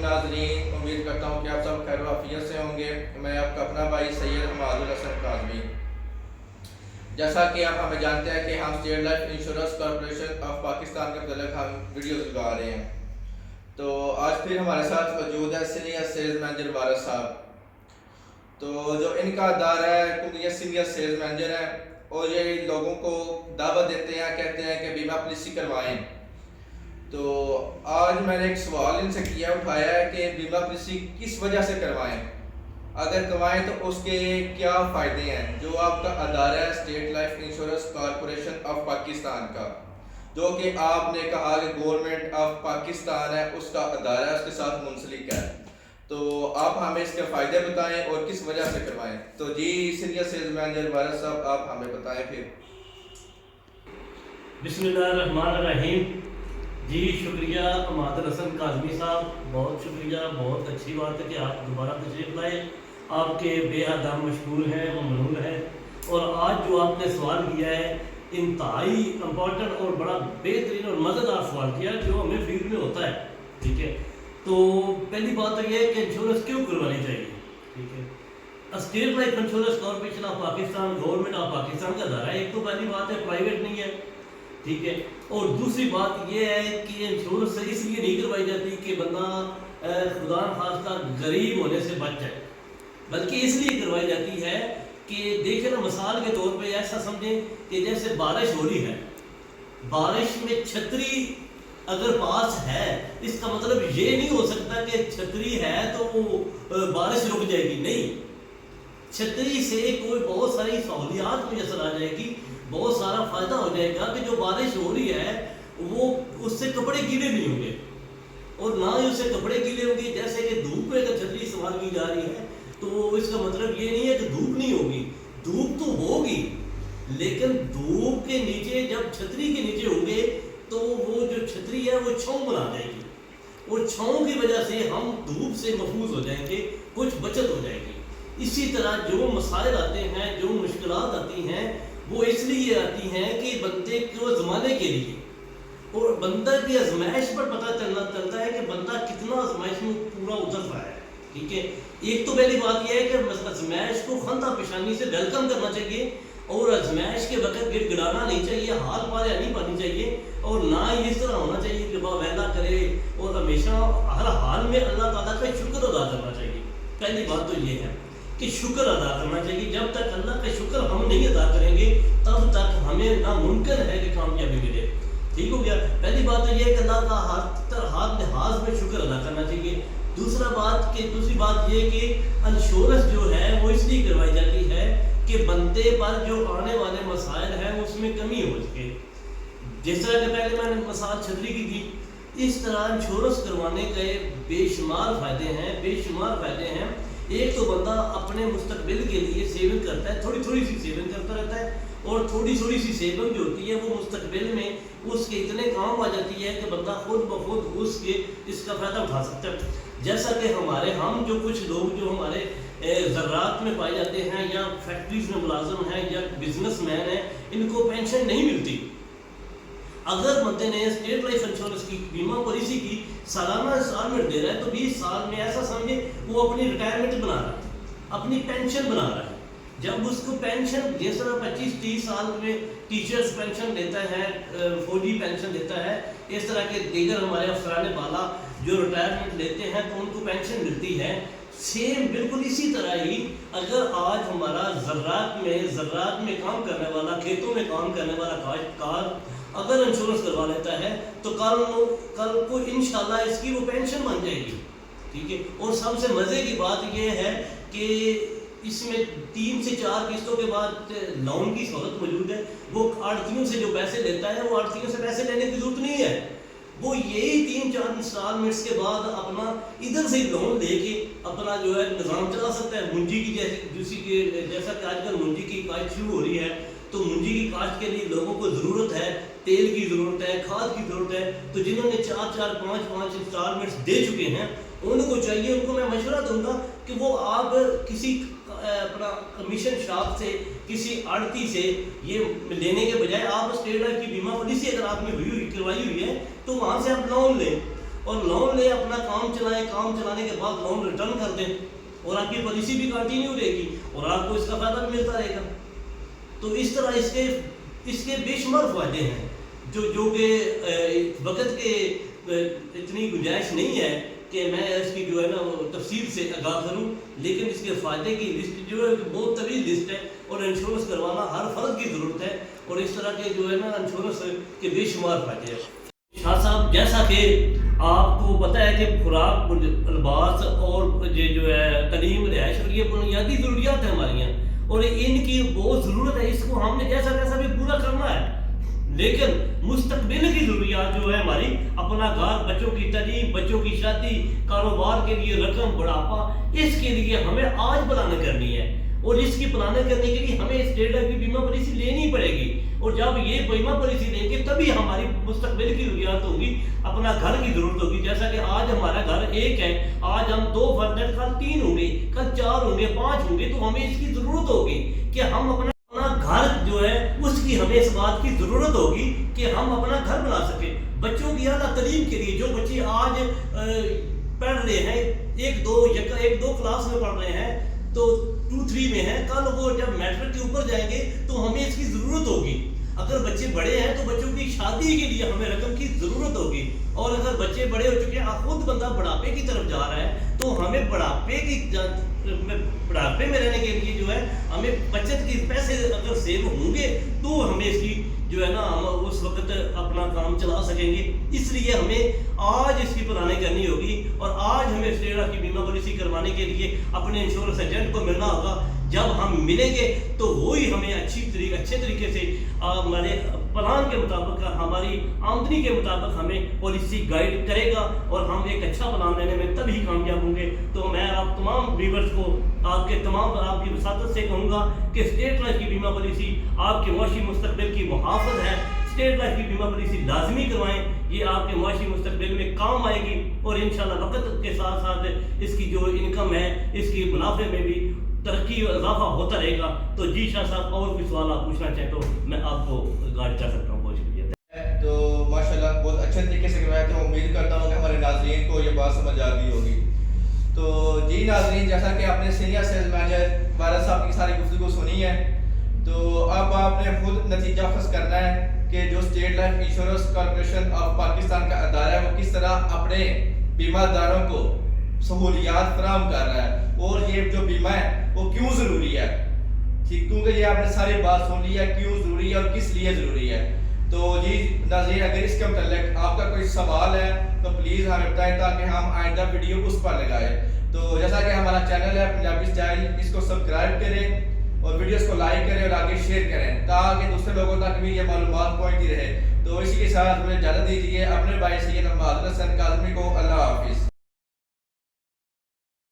नाज़रीन, उम्मीद करता हूँ कि आप सब खैर वाफियत से होंगे। मैं आपका अपना भाई सैयद हमादुल हसन काज़मी। जैसा कि आप हमें जानते हैं कि हम state life insurance corporation of Pakistan के मतलब हम वीडियोज़ लगा रहे हैं। तो आज फिर हमारे साथ मौजूद है सीनियर सेल्स मैनेजर वारिस साहब। तो जो इनका अदारा है, क्योंकि ये सीनियर सेल्स मैनेजर है और ये लोगों को दावत देते हैं, कहते हैं कि बीमा पॉलिसी करवाएं। तो आज मैंने एक सवाल इनसे उठाया है कि बीमा पॉलिसी किस वजह से करवाएं, अगर करवाएं तो उसके क्या फ़ायदे हैं। जो आपका अदारा है state life insurance corporation of Pakistan का, जो कि आपने कहा कि गवर्नमेंट ऑफ पाकिस्तान है, उसका अदारा है, उसके साथ मुंसलिक है। तो आप हमें इसके फ़ायदे बताएं और किस वजह से करवाएं। तो जी सीनियर सेल्स मैनेजर वारिस साहब, आप हमें बताएं फिर। बिस्मिल्लाहिर्रहमानिर्रहीम। जी शुक्रिया हमादुल हसन काज़मी साहब, बहुत शुक्रिया। बहुत अच्छी बात है कि आप दोबारा तशरीफ़ लाए। आपके बेहद हम मशहूर हैं, ममनून हैं। और आज जो आपने सवाल किया है इंतहाई इम्पॉर्टेंट और बड़ा बेहतरीन और मज़ेदार सवाल किया जो हमें फील्ड में होता है। ठीक है, तो पहली बात तो ये है कि इंश्योरेंस क्यों करवानी चाहिए। ठीक है, state life insurance corporation of Pakistan government of Pakistan का अदारा है। एक तो पहली बात है प्राइवेट नहीं है। ठीक है, और दूसरी बात यह है कि इंश्योरेंस इसलिए नहीं करवाई जाती कि बंदा खुदा खास्ता गरीब होने से बच जाए, बल्कि इसलिए करवाई जाती है कि देखें ना, मिसाल के तौर पे ऐसा समझें कि जैसे बारिश हो रही है, बारिश में छतरी अगर पास है, इसका मतलब ये नहीं हो सकता कि छतरी है तो बारिश रुक जाएगी। नहीं, छतरी से कोई बहुत सारी सहूलियात मुयसर आ जाएगी, बहुत सारा फायदा हो जाएगा कि जो बारिश हो रही है वो उससे कपड़े गीले नहीं होंगे, और ना ही उससे कपड़े गीले होंगे। जैसे कि धूप में अगर छतरी इस्तेमाल की जा रही है तो इसका मतलब ये नहीं है कि धूप नहीं होगी, धूप तो होगी, लेकिन धूप के नीचे जब छतरी के नीचे होंगे तो वो जो छतरी है वो छांव बना देगी, और छांव की वजह से हम धूप से महफूज हो जाएंगे, कुछ बचत हो जाएगी। इसी तरह जो मसाइल आते हैं, जो मुश्किलात आती हैं, वो इसलिए आती हैं कि बंदे को ज़माने के लिए, और बंदा की आजमाइश पर पता चलता है कि बंदा कितना आजमाइश में पूरा उतर रहा है। ठीक है, एक तो पहली बात यह है कि आजमाइश को खंदा पेशानी से वेलकम करना चाहिए, और आजमाइश के वक्त गिड़गिड़ाना नहीं चाहिए, हाल पारिया नहीं पानी चाहिए, और ना ही इस तरह होना चाहिए कि वादा करे, और हमेशा हर हाल में अल्लाह ताला का शुक्र अदा करना चाहिए। पहली बात तो ये है कि शुक्र अदा करना चाहिए। जब तक अल्लाह का शुक्र हम नहीं अदा करेंगे तब तक हमें नामुमकिन है कि कामयाबी मिले। ठीक हो गया, पहली बात तो ये है कि अल्लाह का हाथ लिहाज में शुक्र अदा करना चाहिए। दूसरी बात ये कि इंश्योरेंस जो है वो इसलिए करवाई जाती है कि बंदे पर जो आने वाले मसाइल हैं उसमें कमी हो सके। जिस तरह के पहले मैंने मिसाल छतरी की थी, इस तरह इंश्योरेंस करवाने के बेशुमार फ़ायदे हैं। एक तो बंदा अपने मुस्तकबिल के लिए सेविंग करता है, थोड़ी सी सेविंग करता रहता है, और थोड़ी सी सेविंग जो होती है वो मुस्तकबिल में उसके इतने काम आ जाती है कि बंदा खुद ब खुद इसका फ़ायदा उठा सकता है। जैसा कि हम जो कुछ लोग जो हमारे ज़रात में पाए जाते हैं, या फैक्ट्रीज में मुलाजिम हैं, या बिजनेसमैन हैं, इनको पेंशन नहीं मिलती। अगर बंदे ने स्टेट लाइफ इंश्योरेंस की बीमा पॉलिसी की सालाना इंस्टॉलमेंट दे रहा है तो 20 साल में ऐसा समझे वो अपनी रिटायरमेंट बना रहा है, अपनी पेंशन बना रहा है। जब उसको पेंशन जिस तरह 25-30 साल में टीचर्स पेंशन देता है, फौजी पेंशन देता है, इस तरह के दीगर हमारे अफसरान बाला जो रिटायरमेंट लेते हैं तो उनको पेंशन मिलती है। सेम बिल्कुल इसी तरह ही अगर आज हमारा ज़रात में काम करने वाला, खेतों में काम करने वाला काश्तकार अगर इंश्योरेंस करवा लेता है तो कल को इंशाल्लाह इसकी वो पेंशन बन जाएगी। ठीक है, और सबसे मज़े की बात यह है कि इसमें 3 से 4 किस्तों के बाद लोन की सहूलत मौजूद है। वो आड़तियों से जो पैसे लेता है वो आड़तियों से पैसे लेने की जरूरत नहीं है, वो यही 3-4 इंस्टॉलमेंट्स के बाद अपना इधर से लोन लेके अपना जो है निज़ाम चला सकता है। मुंजी की जैसा कि आजकल मुंजी की काश्त शुरू हो रही है, तो मुंजी की काश्त के लिए लोगों को ज़रूरत है, तेल की ज़रूरत है, खाद की ज़रूरत है। तो जिन्होंने 4-4, 5-5 इंस्टॉलमेंट्स दे चुके हैं उनको चाहिए, उनको मैं मशवरा दूंगा कि वो आप किसी अपना कमीशन शॉप से, किसी आड़ती से ये लेने के बजाय आप स्टेट लाइफ की बीमा पॉलिसी अगर आपने करवाई हुई है तो वहाँ से आप लोन लें। और लोन ले अपना काम चलाएं, काम चलाने के बाद लोन रिटर्न कर दें और आपकी पॉलिसी भी कंटिन्यू रहेगी और आपको इसका फ़ायदा भी मिलता रहेगा। तो इस तरह इसके बेशुमार फ़ायदे हैं जो कि वक्त के इतनी गुंजाइश नहीं है कि मैं इसकी जो है ना वो तफसील से आगाह करूं, लेकिन इसके फ़ायदे की लिस्ट जो है बहुत तवील लिस्ट है और इंश्योरेंस करवाना हर फर्द की ज़रूरत है और इस तरह के जो है ना इंश्योरेंस के बेशुमार फ़ायदे हैं। शाह साहब, जैसा कि आपको पता है कि खुराक, लिबास और ये जो है तालीम, रिहाइश और ये बुनियादी ज़रूरियात है हमारी यहाँ और इनकी बहुत ज़रूरत है, इसको हमने जैसा तैसा भी पूरा करना है। लेकिन मुस्तकबिल की ज़रूरियात जो है हमारी, अपना घर, बच्चों की तालीम, बच्चों की शादी, कारोबार के लिए रकम, बुढ़ापा, इसके लिए हमें आज प्लानिंग करनी है और इसकी प्लानिंग करने के लिए हमें स्टेट लाइफ की बीमा पॉलिसी लेनी पड़ेगी और जब ये बीमा पॉलिसी लेंगे तभी हमारी मुस्तकबिल की ज़रूरियात होगी, अपना घर की ज़रूरत होगी। जैसा कि आज हमारा घर एक है, आज हम 2 फर्द हैं, कल 3 होंगे, कल 4 होंगे, 5 होंगे, तो हमें इसकी ज़रूरत होगी कि हम अपना घर जो है उसकी हमें इस बात की ज़रूरत होगी कि हम अपना घर बना सकें। बच्चों की आला तालीम के लिए जो बच्चे आज पढ़ रहे हैं, एक दो क्लास में पढ़ रहे हैं, तो 2-3 में हैं, कल वो जब मैट्रिक के ऊपर जाएंगे तो हमें इसकी ज़रूरत होगी। अगर बच्चे बड़े हैं तो बच्चों की शादी के लिए हमें रकम की ज़रूरत होगी और अगर बच्चे बड़े हो चुके हैं, खुद बंदा बुढ़ापे की तरफ जा रहा है, तो हमें बुढ़ापे में रहने के लिए जो है हमें बचत के पैसे अगर सेव होंगे तो हमें इसकी जो है ना हम उस वक्त अपना काम चला सकेंगे। इसलिए हमें आज इसकी प्लानिंग करनी होगी और आज हमें स्टेट लाइफ की बीमा पॉलिसी करवाने के लिए अपने इंश्योरेंस एजेंट को मिलना होगा। जब हम मिलेंगे तो वही हमें अच्छे तरीके से हमारे प्लान के मुताबिक, हमारी आमदनी के मुताबिक हमें पॉलिसी गाइड करेगा और हम एक अच्छा प्लान लेने में तभी कामयाब होंगे। तो मैं आप तमाम व्यूअर्स को आपकी वसातत से कहूँगा कि स्टेट लाइफ की बीमा पॉलिसी आपके मुआशी मुस्तकबिल की मुहाफ़िज़ है। स्टेट लाइफ की बीमा पॉलिसी लाजमी करवाएं, ये आपके मुआशी मुस्तकबिल में काम आएगी और इंशाल्लाह वक्त के साथ साथ इसकी जो इनकम है, इसकी मुनाफे में भी तरक्की इजाफा होता रहेगा। तो जी शाह साहब, और कोई सवाल आप पूछना चाहें तो मैं आपको गाइड कर सकता हूँ। बहुत शुक्रिया। तो माशाल्लाह बहुत अच्छे तरीके से करवाया, तो उम्मीद करता हूँ कि हमारे नाज़रीन को ये बात समझ आ गई होगी। तो जी नाज़रीन, जैसा कि आपने सीनियर सेल्स मैनेजर वारद साहब की सारी गुफ्तगू सुनी है, तो अब आपने खुद नतीजा फस करना है कि जो state life insurance corporation of Pakistan का अदारा है वो किस तरह अपने बीमादारों को सहूलियात फराहम कर रहा है और ये जो बीमा है वो क्यों ज़रूरी है। ठीक, क्योंकि ये आपने सारी बात सुन ली है क्यों ज़रूरी है और किस लिए ज़रूरी है। तो जी नाज़रीन, अगर इसके मतलब आपका कोई सवाल है तो प्लीज़ हमें बताएं ताकि हम आइंदा वीडियो उस पर लगाएं। तो जैसा कि हमारा चैनल है पंजाबी स्टाइल, इसको सब्सक्राइब करें और वीडियोस को लाइक करें और आगे शेयर करें ताकि दूसरे लोगों तक भी ये मालूमात पहुंचती रहे। तो इसी के साथ मुझे इजाज़त दीजिए, अपने भाई सैयद अहमद हसन काज़मी को अल्लाह हाफिज़।